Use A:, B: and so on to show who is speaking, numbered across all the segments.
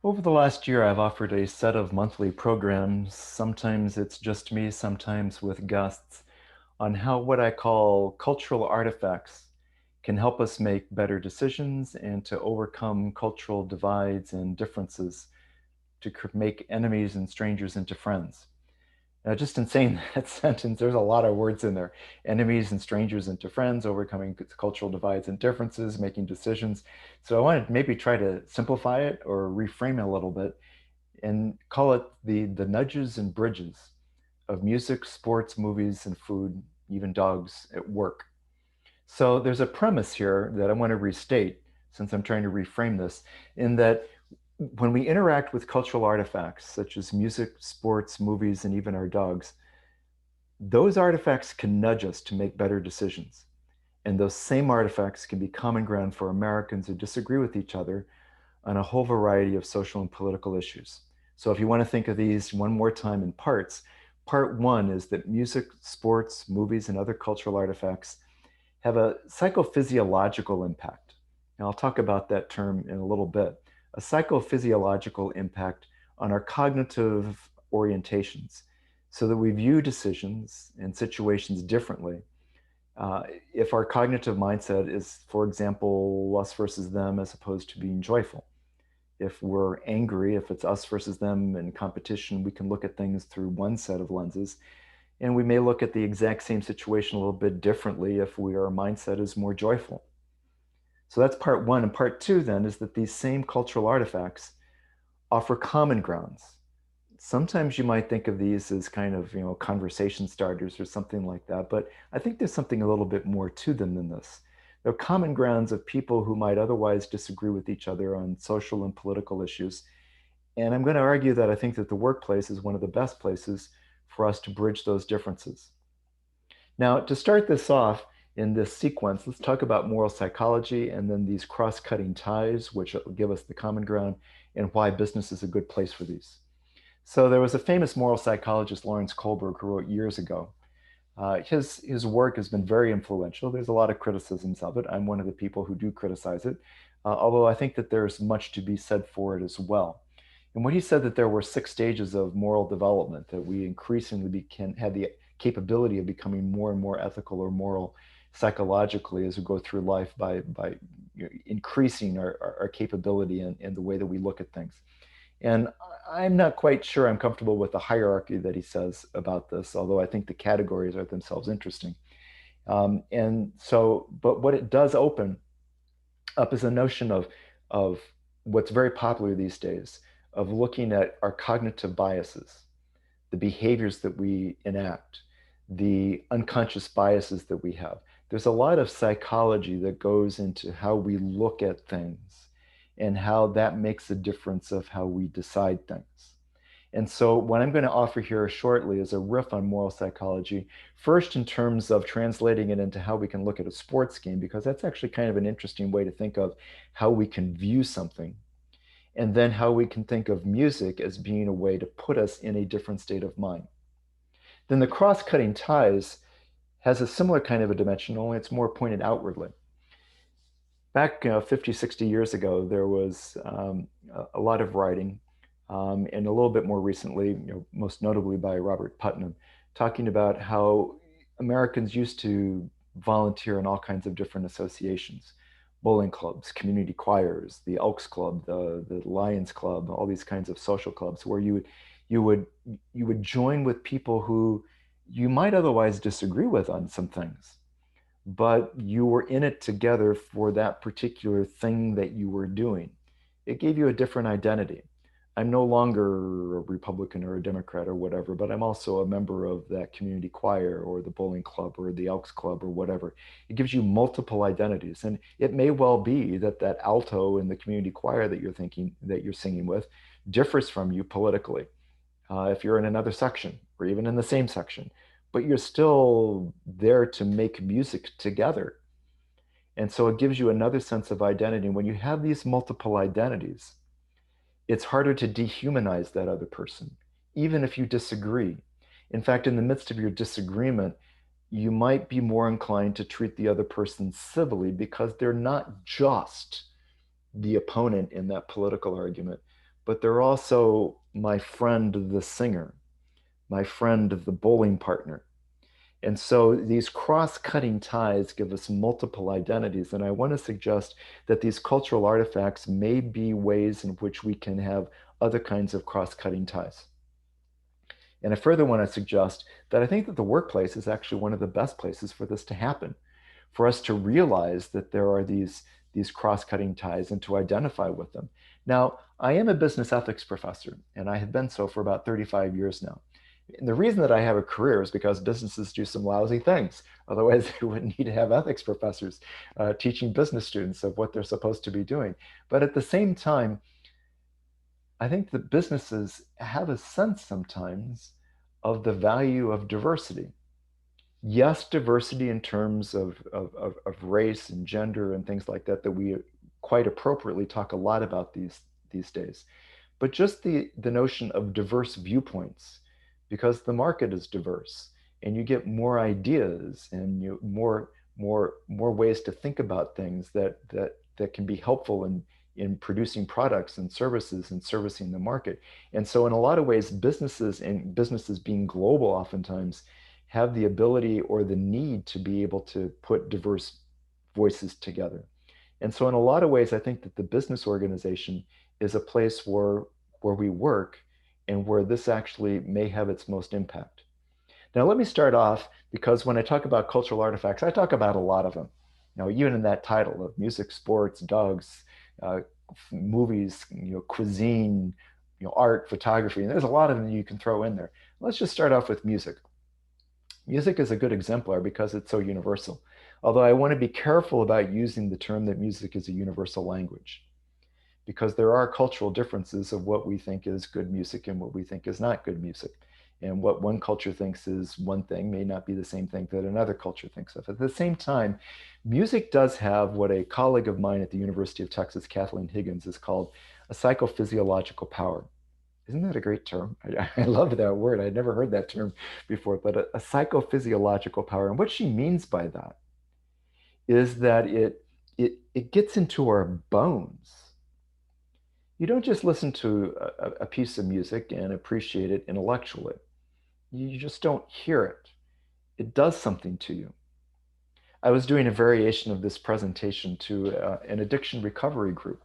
A: Over the last year, I've offered a set of monthly programs. Sometimes it's just me, sometimes with guests, on how what I call cultural artifacts can help us make better decisions and to overcome cultural divides and differences to make enemies and strangers into friends. Now, just in saying that sentence, there's a lot of words in there. Enemies and strangers into friends, overcoming cultural divides and differences, making decisions. So I wanted to maybe try to simplify it or reframe it a little bit and call it the nudges and bridges of music, sports, movies, and food, even dogs at work. So there's a premise here that I want to restate since I'm trying to reframe this, in that when we interact with cultural artifacts such as music, sports, movies, and even our dogs, those artifacts can nudge us to make better decisions. And those same artifacts can be common ground for Americans who disagree with each other on a whole variety of social and political issues. So if you want to think of these one more time in parts, part one is that music, sports, movies, and other cultural artifacts have a psychophysiological impact. And I'll talk about that term in a little bit. A psychophysiological impact on our cognitive orientations so that we view decisions and situations differently. If our cognitive mindset is, for example, us versus them as opposed to being joyful. If we're angry, if it's us versus them in competition, we can look at things through one set of lenses. And we may look at the exact same situation a little bit differently if our mindset is more joyful. So that's part one. And part two then is that these same cultural artifacts offer common grounds. Sometimes you might think of these as kind of, conversation starters or something like that, but I think there's something a little bit more to them than this. They're common grounds of people who might otherwise disagree with each other on social and political issues. And I'm going to argue that I think that the workplace is one of the best places for us to bridge those differences. Now, to start this off in this sequence, let's talk about moral psychology and then these cross-cutting ties, which give us the common ground, and why business is a good place for these. So there was a famous moral psychologist, Lawrence Kohlberg, who wrote years ago. His work has been very influential. There's a lot of criticisms of it. I'm one of the people who do criticize it, although I think that there's much to be said for it as well. And when he said that there were 6 stages of moral development, that we increasingly can have the capability of becoming more and more ethical or moral psychologically as we go through life by increasing our capability in the way that we look at things. And I'm not quite sure I'm comfortable with the hierarchy that he says about this, although I think the categories are themselves interesting. But what it does open up is a notion of what's very popular these days, of looking at our cognitive biases, the behaviors that we enact, the unconscious biases that we have. There's a lot of psychology that goes into how we look at things and how that makes a difference of how we decide things. And so, what I'm going to offer here shortly is a riff on moral psychology, first in terms of translating it into how we can look at a sports game, because that's actually kind of an interesting way to think of how we can view something, and then how we can think of music as being a way to put us in a different state of mind. Then the cross-cutting ties has a similar kind of a dimension, only it's more pointed outwardly. Back 50, 60 years ago, there was a lot of writing, and a little bit more recently, most notably by Robert Putnam, talking about how Americans used to volunteer in all kinds of different associations, bowling clubs, community choirs, the Elks Club, the Lions Club, all these kinds of social clubs where you would you would join with people who you might otherwise disagree with on some things, but you were in it together for that particular thing that you were doing. It gave you a different identity. I'm no longer a Republican or a Democrat or whatever, but I'm also a member of that community choir or the bowling club or the Elks Club or whatever. It gives you multiple identities. And it may well be that that alto in the community choir that you're singing with differs from you politically. If you're in another section or even in the same section, but you're still there to make music together. And so it gives you another sense of identity. When you have these multiple identities, it's harder to dehumanize that other person, even if you disagree. In fact, in the midst of your disagreement, you might be more inclined to treat the other person civilly because they're not just the opponent in that political argument, but they're also my friend, the singer, my friend, the bowling partner. And so these cross-cutting ties give us multiple identities. And I want to suggest that these cultural artifacts may be ways in which we can have other kinds of cross-cutting ties. And I further want to suggest that I think that the workplace is actually one of the best places for this to happen, for us to realize that there are these cross-cutting ties and to identify with them. Now, I am a business ethics professor, and I have been so for about 35 years now. And the reason that I have a career is because businesses do some lousy things. Otherwise, they wouldn't need to have ethics professors teaching business students of what they're supposed to be doing. But at the same time, I think that businesses have a sense sometimes of the value of diversity. Yes, diversity in terms of race and gender and things like that, that we quite appropriately talk a lot about these days. But just the notion of diverse viewpoints, because the market is diverse and you get more ideas and more ways to think about things that can be helpful in producing products and services and servicing the market. And so in a lot of ways, businesses and businesses being global oftentimes have the ability or the need to be able to put diverse voices together. And so in a lot of ways, I think that the business organization is a place where we work and where this actually may have its most impact. Now, let me start off because when I talk about cultural artifacts, I talk about a lot of them. Now, even in that title of music, sports, dogs, uh, movies, cuisine, art, photography, and there's a lot of them you can throw in there. Let's just start off with music. Music is a good exemplar because it's so universal. Although I want to be careful about using the term that music is a universal language, because there are cultural differences of what we think is good music and what we think is not good music. And what one culture thinks is one thing may not be the same thing that another culture thinks of. At the same time, music does have what a colleague of mine at the University of Texas, Kathleen Higgins, has called a psychophysiological power. Isn't that a great term? I love that word. I'd never heard that term before, but a psychophysiological power. And what she means by that is that it gets into our bones. You don't just listen to a piece of music and appreciate it intellectually. You just don't hear it. It does something to you. I was doing a variation of this presentation to an addiction recovery group,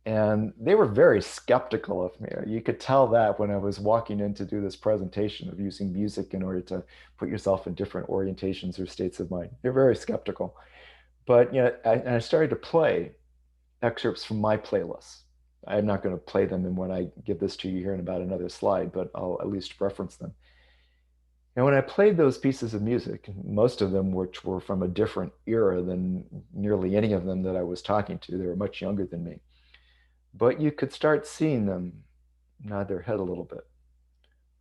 A: and they were very skeptical of me. You could tell that when I was walking in to do this presentation of using music in order to put yourself in different orientations or states of mind. They're very skeptical. But I started to play excerpts from my playlists. I'm not going to play them in when I give this to you here in about another slide, but I'll at least reference them. And when I played those pieces of music, most of them which were from a different era than nearly any of them that I was talking to, they were much younger than me. But you could start seeing them nod their head a little bit,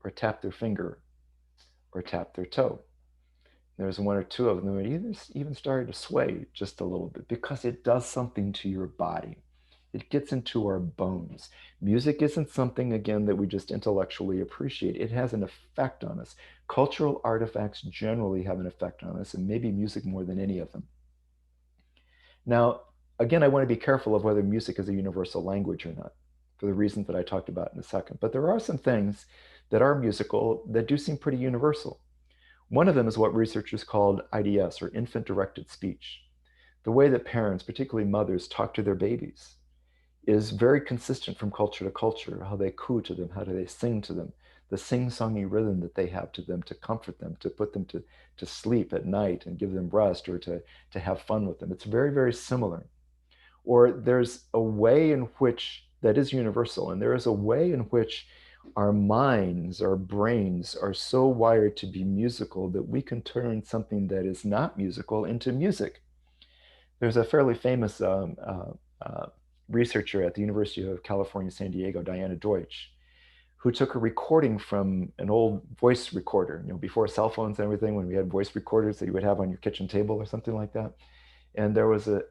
A: or tap their finger, or tap their toe. There was one or two of them that even started to sway just a little bit because it does something to your body. It gets into our bones. Music isn't something, again, that we just intellectually appreciate. It has an effect on us. Cultural artifacts generally have an effect on us, and maybe music more than any of them. Now, again, I want to be careful of whether music is a universal language or not, for the reasons that I talked about in a second. But there are some things that are musical that do seem pretty universal. One of them is what researchers called IDS, or infant-directed speech. The way that parents, particularly mothers, talk to their babies is very consistent from culture to culture. How they coo to them, how do they sing to them, the sing-songy rhythm that they have to them to comfort them, to put them to sleep at night and give them rest, or to have fun with them. It's very, very similar. Or there's a way in which that is universal, and there is a way in which our minds, our brains are so wired to be musical that we can turn something that is not musical into music. There's a fairly famous researcher at the University of California, San Diego, Diana Deutsch, who took a recording from an old voice recorder, before cell phones and everything, when we had voice recorders that you would have on your kitchen table or something like that. And there was a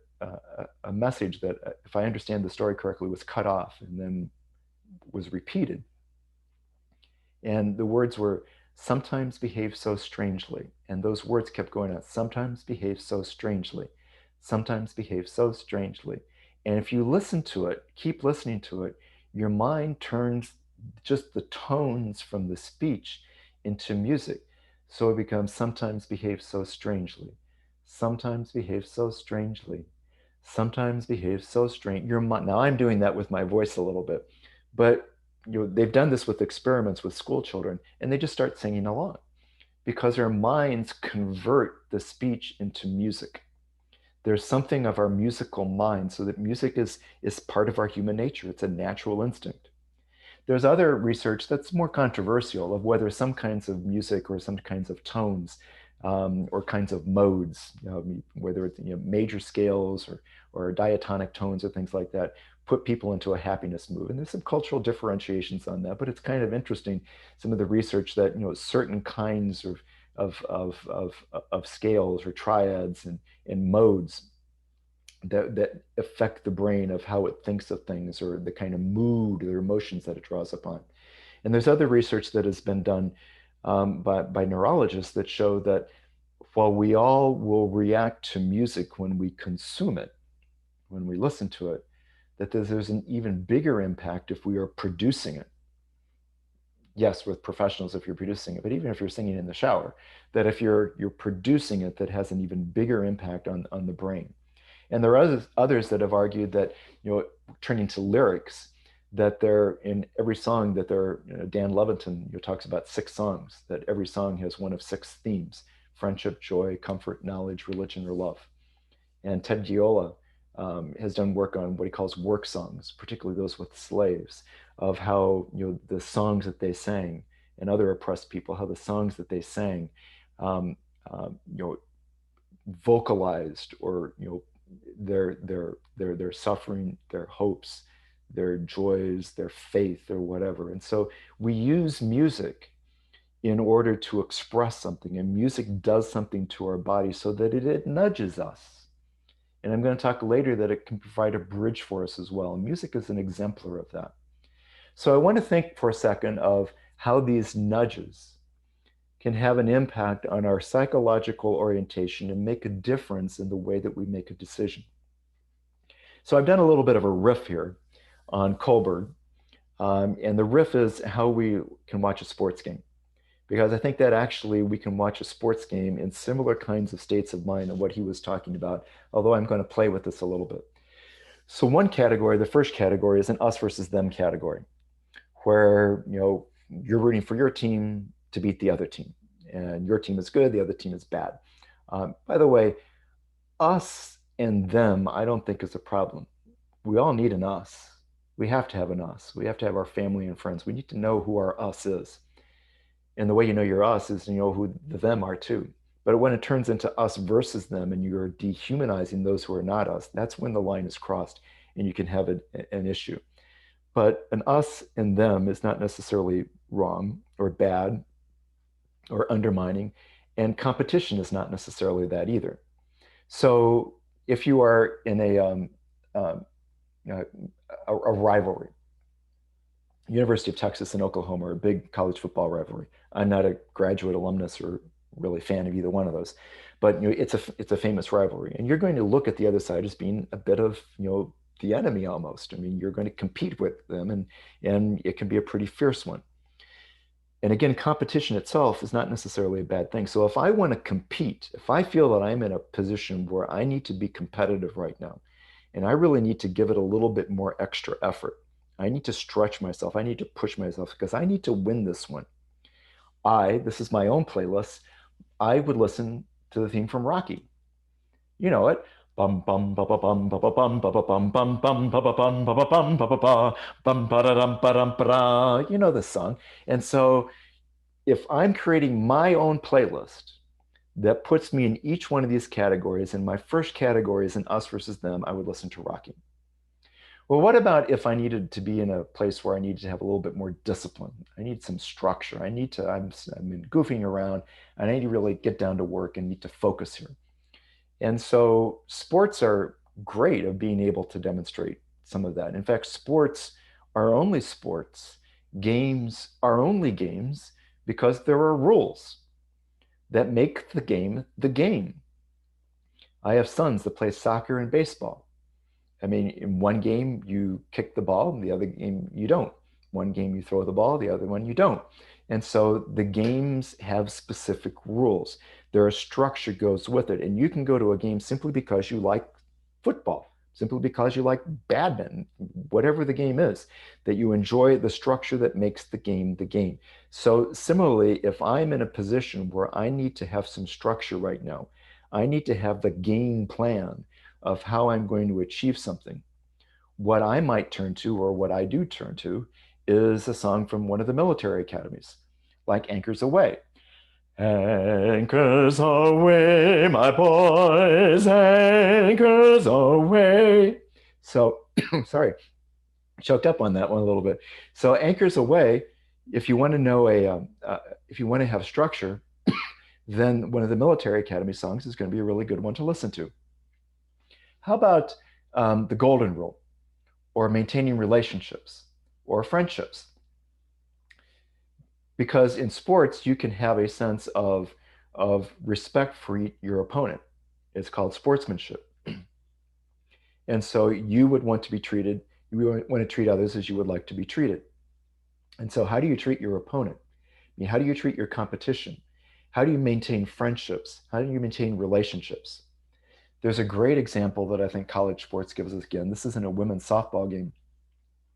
A: message that, if I understand the story correctly, was cut off and then was repeated. And the words were, sometimes behave so strangely. And those words kept going on, sometimes behave so strangely, sometimes behave so strangely. And if you listen to it, keep listening to it, your mind turns just the tones from the speech into music. So it becomes sometimes behave so strangely, sometimes behave so strangely, sometimes behave so strange. Your mind, now I'm doing that with my voice a little bit, but they've done this with experiments with school children, and they just start singing along because our minds convert the speech into music. There's something of our musical mind, so that music is part of our human nature. It's a natural instinct. There's other research that's more controversial of whether some kinds of music or some kinds of tones or kinds of modes, whether it's major scales or diatonic tones or things like that, put people into a happiness mood. And there's some cultural differentiations on that, but it's kind of interesting, some of the research that certain kinds of scales or triads and modes that affect the brain of how it thinks of things or the kind of mood or emotions that it draws upon. And there's other research that has been done by neurologists that show that while we all will react to music when we consume it, when we listen to it, that there's an even bigger impact if we are producing it. Yes, with professionals if you're producing it, but even if you're singing in the shower, that if you're producing it, that has an even bigger impact on the brain. And there are others that have argued that, turning to lyrics, that they're in every song that they're, Dan Levitin talks about 6 songs, that every song has one of 6 themes: friendship, joy, comfort, knowledge, religion, or love. And Ted Giola has done work on what he calls work songs, particularly those with slaves, of how, the songs that they sang and other oppressed people, how the songs that they sang, um, you know, vocalized or their suffering, their hopes, their joys, their faith, or whatever. And so we use music in order to express something, and music does something to our body so that it nudges us. And I'm going to talk later that it can provide a bridge for us as well. And music is an exemplar of that. So I want to think for a second of how these nudges can have an impact on our psychological orientation and make a difference in the way that we make a decision. So I've done a little bit of a riff here on Kohlberg, and the riff is how we can watch a sports game. Because I think that actually we can watch a sports game in similar kinds of states of mind than what he was talking about, although I'm going to play with this a little bit. So one category, the first category, is an us versus them category, where you're rooting for your team to beat the other team, and your team is good, the other team is bad. By the way, us and them, I don't think is a problem. We all need an us. We have to have an us. We have to have our family and friends. We need to know who our us is. And the way you know your us is to know who the them are too. But when it turns into us versus them and you're dehumanizing those who are not us, that's when the line is crossed and you can have an issue. But an us and them is not necessarily wrong or bad or undermining, and competition is not necessarily that either. So if you are in um, a rivalry, University of Texas and Oklahoma are a big college football rivalry. I'm not a graduate alumnus or really fan of either one of those, but it's a famous rivalry, and you're going to look at the other side as being a bit of the enemy almost. I mean, you're going to compete with them, and it can be a pretty fierce one. And again, competition itself is not necessarily a bad thing. So if I want to compete, if I feel that I'm in a position where I need to be competitive right now, and I really need to give it a little bit more extra effort, I need to stretch myself. I need to push myself because I need to win this one. This is my own playlist. I would listen to the theme from Rocky. You know it. Bum bum ba ba bum ba ba bum ba ba bum bum bum ba ba bum ba ba bum ba ba ba bum ba da dum ba dum ba da. You know this song. And so if I'm creating my own playlist that puts me in each one of these categories, and my first category is an us versus them, I would listen to Rocky. Well, what about if I needed to be in a place where I needed to have a little bit more discipline? I need some structure. I'm goofing around, and I need to really get down to work and need to focus here. And so sports are great of being able to demonstrate some of that. In fact, sports are only sports. Games are only games because there are rules that make the game the game. I have sons that play soccer and baseball. I mean, in one game you kick the ball, and the other game you don't. One game you throw the ball, the other one you don't. And so the games have specific rules. There are structure goes with it. And you can go to a game simply because you like football, simply because you like badminton, whatever the game is, that you enjoy the structure that makes the game the game. So similarly, if I'm in a position where I need to have some structure right now, I need to have the game plan of how I'm going to achieve something. What I might turn to, or what I do turn to, is a song from one of the military academies, like Anchors Away. Anchors away, my boys, anchors away. So, sorry, choked up on that one a little bit. So, Anchors Away, if you want to know if you want to have structure, then one of the military academy songs is going to be a really good one to listen to. How about the Golden Rule, or maintaining relationships, or friendships? Because in sports, you can have a sense of respect for your opponent. It's called sportsmanship. And so you would want to be treated, you want to treat others as you would like to be treated. And so, how do you treat your opponent? I mean, how do you treat your competition? How do you maintain friendships? How do you maintain relationships? There's a great example that I think college sports gives us again. This is in a women's softball game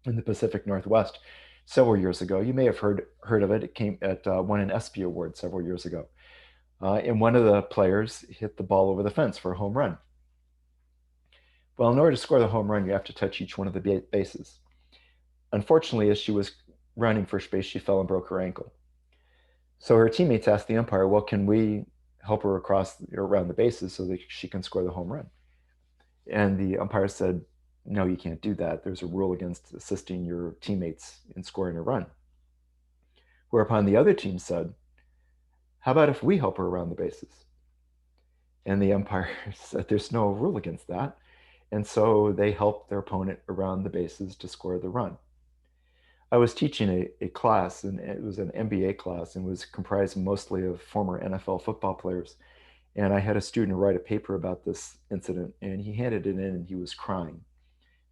A: in the Pacific Northwest several years ago. You may have heard of it. It came at won an ESPY award several years ago. And one of the players hit the ball over the fence for a home run. Well, in order to score the home run, you have to touch each one of the bases. Unfortunately, as she was running first base, she fell and broke her ankle. So her teammates asked the umpire, well, can we help her around the bases so that she can score the home run? And the umpire said, no, you can't do that. There's a rule against assisting your teammates in scoring a run. Whereupon the other team said, how about if we help her around the bases? And the umpire said, there's no rule against that. And so they helped their opponent around the bases to score the run. I was teaching a class, and it was an MBA class, and was comprised mostly of former NFL football players. And I had a student write a paper about this incident, and he handed it in and he was crying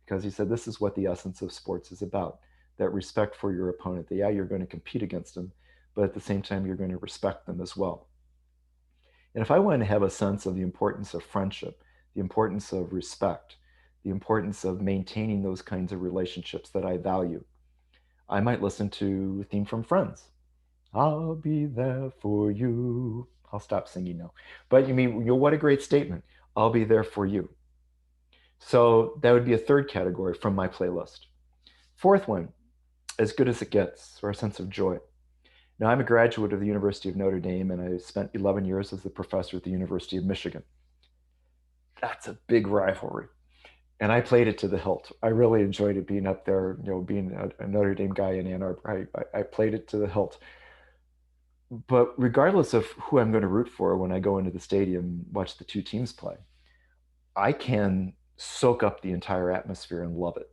A: because he said, this is what the essence of sports is about, that respect for your opponent. That, yeah, you're going to compete against them, but at the same time, you're going to respect them as well. And if I want to have a sense of the importance of friendship, the importance of respect, the importance of maintaining those kinds of relationships that I value, I might listen to a theme from Friends. I'll be there for you. I'll stop singing now. But you mean, what a great statement. I'll be there for you. So that would be a third category from my playlist. Fourth one, as good as it gets, or a sense of joy. Now, I'm a graduate of the University of Notre Dame, and I spent 11 years as the professor at the University of Michigan. That's a big rivalry. And I played it to the hilt. I really enjoyed it being up there, being a Notre Dame guy in Ann Arbor. I played it to the hilt. But regardless of who I'm going to root for when I go into the stadium, watch the two teams play, I can soak up the entire atmosphere and love it.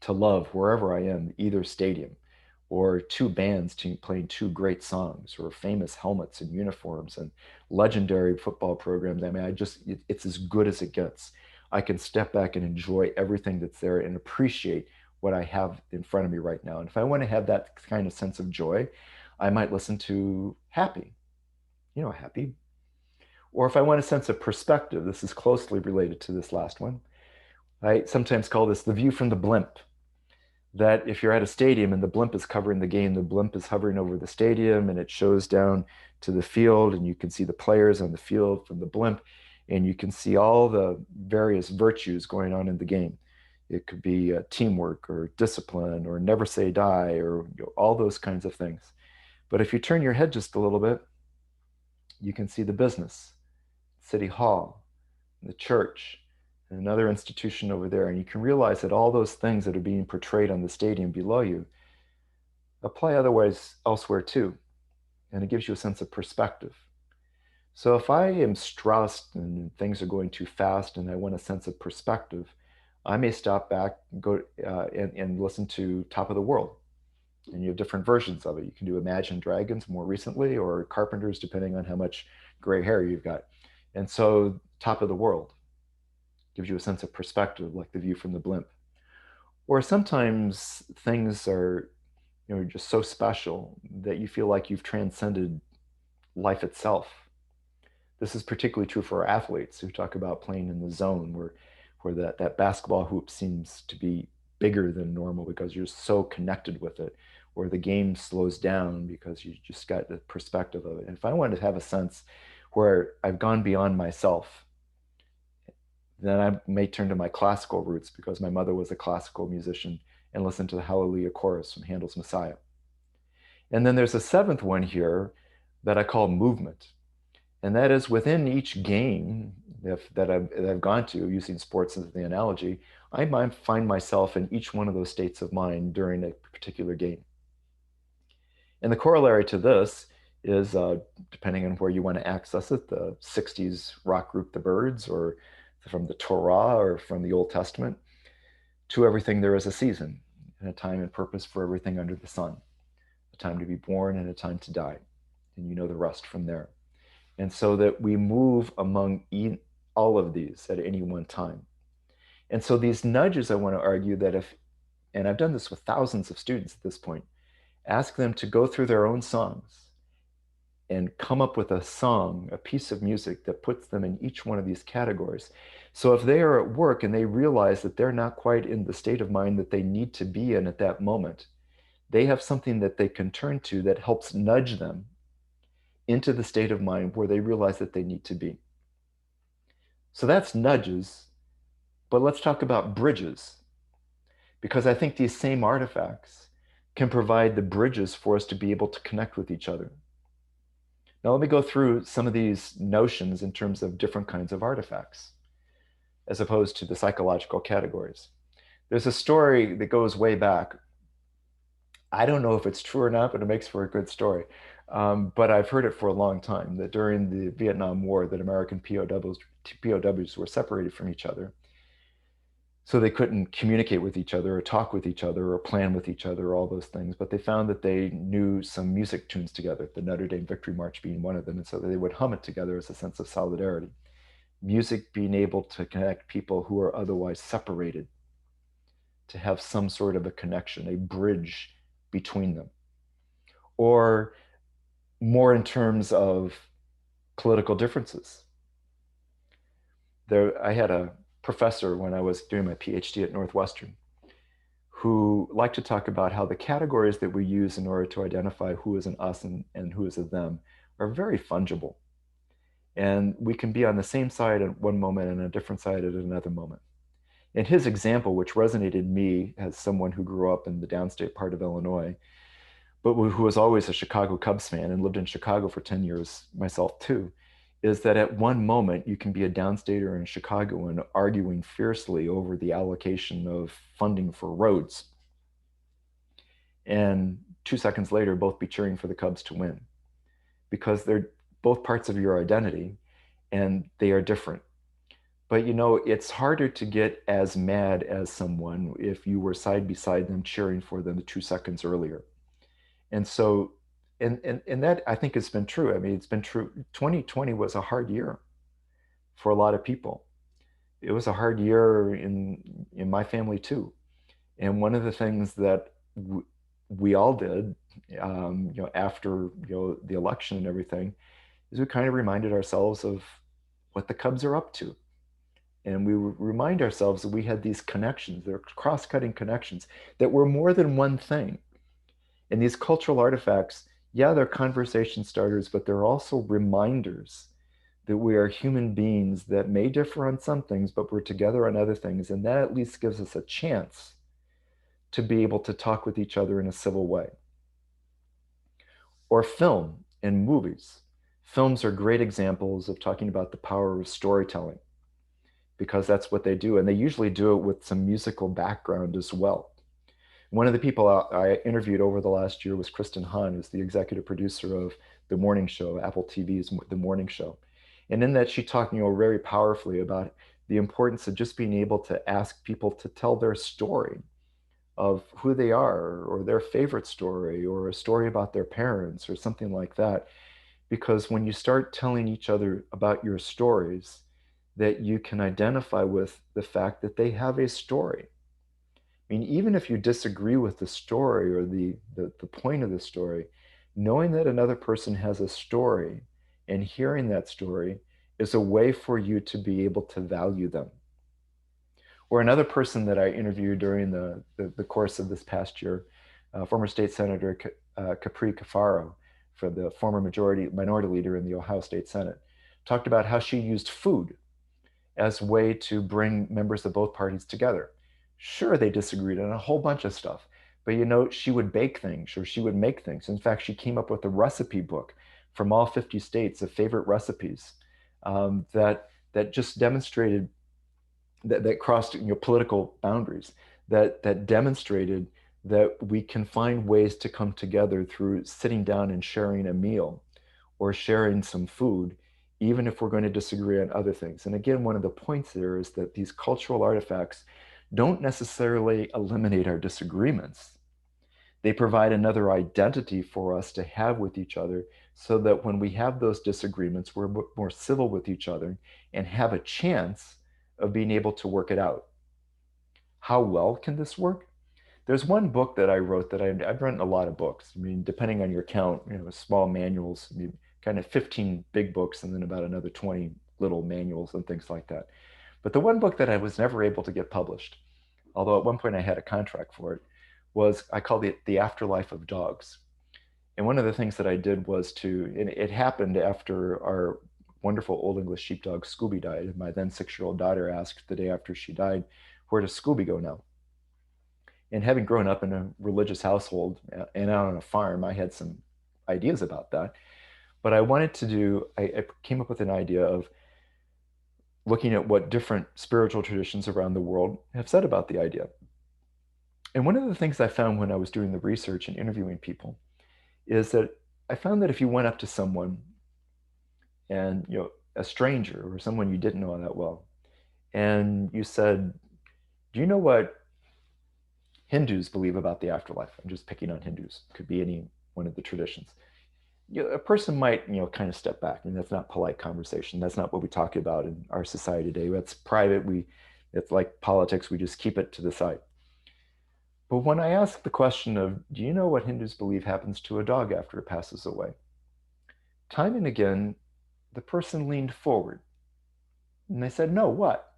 A: To love wherever I am, either stadium, or two bands playing two great songs, or famous helmets and uniforms and legendary football programs. I mean, it's as good as it gets. I can step back and enjoy everything that's there and appreciate what I have in front of me right now. And if I want to have that kind of sense of joy, I might listen to Happy, Happy. Or if I want a sense of perspective, this is closely related to this last one. I sometimes call this the view from the blimp. That if you're at a stadium and the blimp is covering the game, the blimp is hovering over the stadium and it shows down to the field, and you can see the players on the field from the blimp, and you can see all the various virtues going on in the game. It could be teamwork or discipline or never say die, or all those kinds of things. But if you turn your head just a little bit, you can see the business, City Hall, the church, and another institution over there. And you can realize that all those things that are being portrayed on the stadium below you apply otherwise elsewhere too. And it gives you a sense of perspective. So if I am stressed and things are going too fast and I want a sense of perspective, I may stop back, go and listen to Top of the World. And you have different versions of it. You can do Imagine Dragons more recently, or Carpenters, depending on how much gray hair you've got. And so Top of the World. gives you a sense of perspective, like the view from the blimp. Or sometimes things are, just so special that you feel like you've transcended life itself. This is particularly true for athletes who talk about playing in the zone where that basketball hoop seems to be bigger than normal because you're so connected with it, or the game slows down because you just got the perspective of it. And if I wanted to have a sense where I've gone beyond myself, then I may turn to my classical roots because my mother was a classical musician and listened to the Hallelujah chorus from Handel's Messiah. And then there's a seventh one here that I call movement. And that is within each game that I've gone to, using sports as the analogy, I might find myself in each one of those states of mind during a particular game. And the corollary to this is, depending on where you want to access it, the 60s rock group The Byrds, or from the Torah, or from the Old Testament, to everything there is a season, and a time and purpose for everything under the sun, a time to be born and a time to die. And you know the rest from there. And so that we move among all of these at any one time. And so these nudges, I want to argue that if, and I've done this with thousands of students at this point, ask them to go through their own songs and come up with a song, a piece of music that puts them in each one of these categories. So if they are at work and they realize that they're not quite in the state of mind that they need to be in at that moment, they have something that they can turn to that helps nudge them into the state of mind where they realize that they need to be. So that's nudges, but let's talk about bridges, because I think these same artifacts can provide the bridges for us to be able to connect with each other. Now, let me go through some of these notions in terms of different kinds of artifacts, as opposed to the psychological categories. There's a story that goes way back. I don't know if it's true or not, but it makes for a good story. But I've heard it for a long time, that during the Vietnam War, that American POWs were separated from each other. So they couldn't communicate with each other or talk with each other or plan with each other, all those things. But they found that they knew some music tunes together, the Notre Dame Victory March being one of them. And so they would hum it together as a sense of solidarity. Music being able to connect people who are otherwise separated, to have some sort of a connection, a bridge between them. Or more in terms of political differences. I had a professor when I was doing my PhD at Northwestern who liked to talk about how the categories that we use in order to identify who is an us and who is a them are very fungible. And we can be on the same side at one moment and a different side at another moment. And his example, which resonated me as someone who grew up in the downstate part of Illinois, but who was always a Chicago Cubs fan and lived in Chicago for 10 years myself too, is that at one moment you can be a downstater in Chicago and arguing fiercely over the allocation of funding for roads. And 2 seconds later, both be cheering for the Cubs to win, because they're both parts of your identity and they are different. But it's harder to get as mad as someone if you were side beside them cheering for them 2 seconds earlier. And so, and that I think has been true. I mean, it's been true. 2020 was a hard year for a lot of people. It was a hard year in my family too. And one of the things that we all did, after the election and everything, is we kind of reminded ourselves of what the Cubs are up to. And we remind ourselves that we had these connections, they're cross-cutting connections that were more than one thing. And these cultural artifacts, yeah, they're conversation starters, but they're also reminders that we are human beings that may differ on some things, but we're together on other things. And that at least gives us a chance to be able to talk with each other in a civil way. Or film and movies. Films are great examples of talking about the power of storytelling, because that's what they do. And they usually do it with some musical background as well. One of the people I interviewed over the last year was Kristen Hahn, who's the executive producer of The Morning Show, Apple TV's The Morning Show. And in that, she talked, very powerfully about the importance of just being able to ask people to tell their story of who they are, or their favorite story, or a story about their parents, or something like that. Because when you start telling each other about your stories, that you can identify with the fact that they have a story. I mean, even if you disagree with the story or the point of the story, knowing that another person has a story and hearing that story is a way for you to be able to value them. Or another person that I interviewed during the course of this past year, former state senator Capri Cafaro, for the former minority leader in the Ohio State Senate, talked about how she used food as a way to bring members of both parties together. Sure, they disagreed on a whole bunch of stuff, but she would bake things or she would make things. In fact, she came up with a recipe book from all 50 states of favorite recipes that just demonstrated that crossed political boundaries, that demonstrated that we can find ways to come together through sitting down and sharing a meal or sharing some food, even if we're going to disagree on other things. And again, one of the points there is that these cultural artifacts don't necessarily eliminate our disagreements. They provide another identity for us to have with each other so that when we have those disagreements, we're more civil with each other and have a chance of being able to work it out. How well can this work? There's one book that I wrote that I've written a lot of books. I mean, depending on your count, small manuals, I mean, kind of 15 big books and then about another 20 little manuals and things like that. But the one book that I was never able to get published, although at one point I had a contract for it, was I called it The Afterlife of Dogs. And one of the things that I did was and it happened after our wonderful Old English sheepdog Scooby died. And my then 6-year-old daughter asked the day after she died, where does Scooby go now? And having grown up in a religious household and out on a farm, I had some ideas about that. But I came up with an idea of looking at what different spiritual traditions around the world have said about the idea. And one of the things I found when I was doing the research and interviewing people is that I found that if you went up to someone and, a stranger or someone you didn't know that well, and you said, do you know what Hindus believe about the afterlife? I'm just picking on Hindus. Could be any one of the traditions. A person might, kind of step back. I mean, that's not polite conversation. That's not what we talk about in our society today. That's private. It's like politics. We just keep it to the side. But when I ask the question of, do you know what Hindus believe happens to a dog after it passes away? Time and again, the person leaned forward and they said, no, what?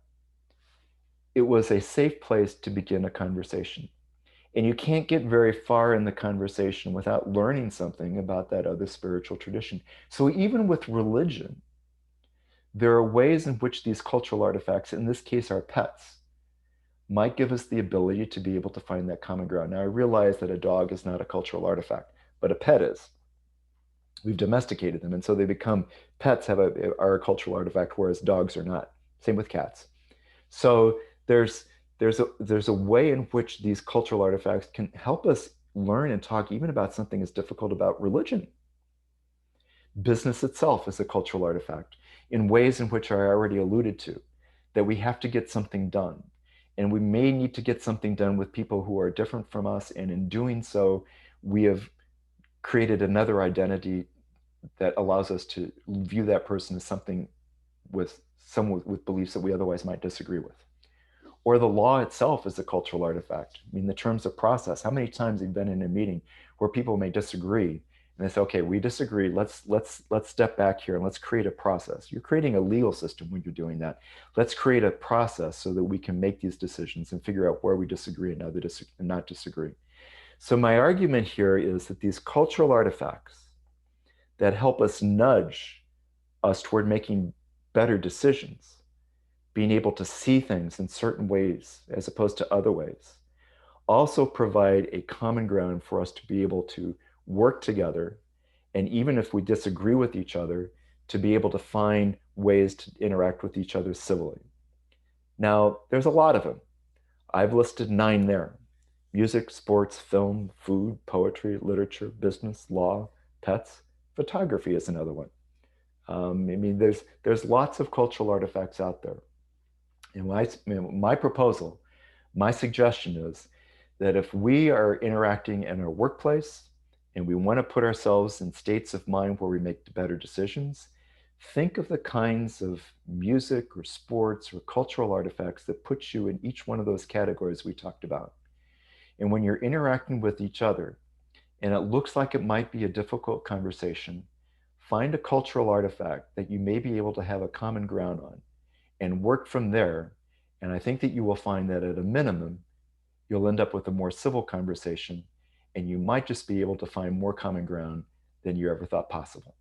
A: It was a safe place to begin a conversation. And you can't get very far in the conversation without learning something about that other spiritual tradition. So even with religion, there are ways in which these cultural artifacts, in this case our pets, might give us the ability to be able to find that common ground. Now, I realize that a dog is not a cultural artifact, but a pet is. We've domesticated them, and so they become pets are a cultural artifact, whereas dogs are not. Same with cats. So there's a way in which these cultural artifacts can help us learn and talk even about something as difficult about religion. Business itself is a cultural artifact in ways in which I already alluded to, that we have to get something done. And we may need to get something done with people who are different from us. And in doing so, we have created another identity that allows us to view that person as someone with beliefs that we otherwise might disagree with. Or the law itself is a cultural artifact. I mean, the terms of process. How many times have you been in a meeting where people may disagree and they say, okay, we disagree. Let's step back here and let's create a process. You're creating a legal system when you're doing that. Let's create a process so that we can make these decisions and figure out where we disagree and not disagree. So my argument here is that these cultural artifacts that help us nudge us toward making better decisions, being able to see things in certain ways as opposed to other ways, also provide a common ground for us to be able to work together. And even if we disagree with each other, to be able to find ways to interact with each other civilly. Now, there's a lot of them. I've listed 9 there. Music, sports, film, food, poetry, literature, business, law, pets. Photography is another one. I mean, there's lots of cultural artifacts out there. And my proposal, my suggestion is that if we are interacting in our workplace and we want to put ourselves in states of mind where we make better decisions, Think of the kinds of music or sports or cultural artifacts that put you in each one of those categories we talked about. And when you're interacting with each other, and it looks like it might be a difficult conversation, find a cultural artifact that you may be able to have a common ground on and work from there. And I think that you will find that at a minimum, you'll end up with a more civil conversation, and you might just be able to find more common ground than you ever thought possible.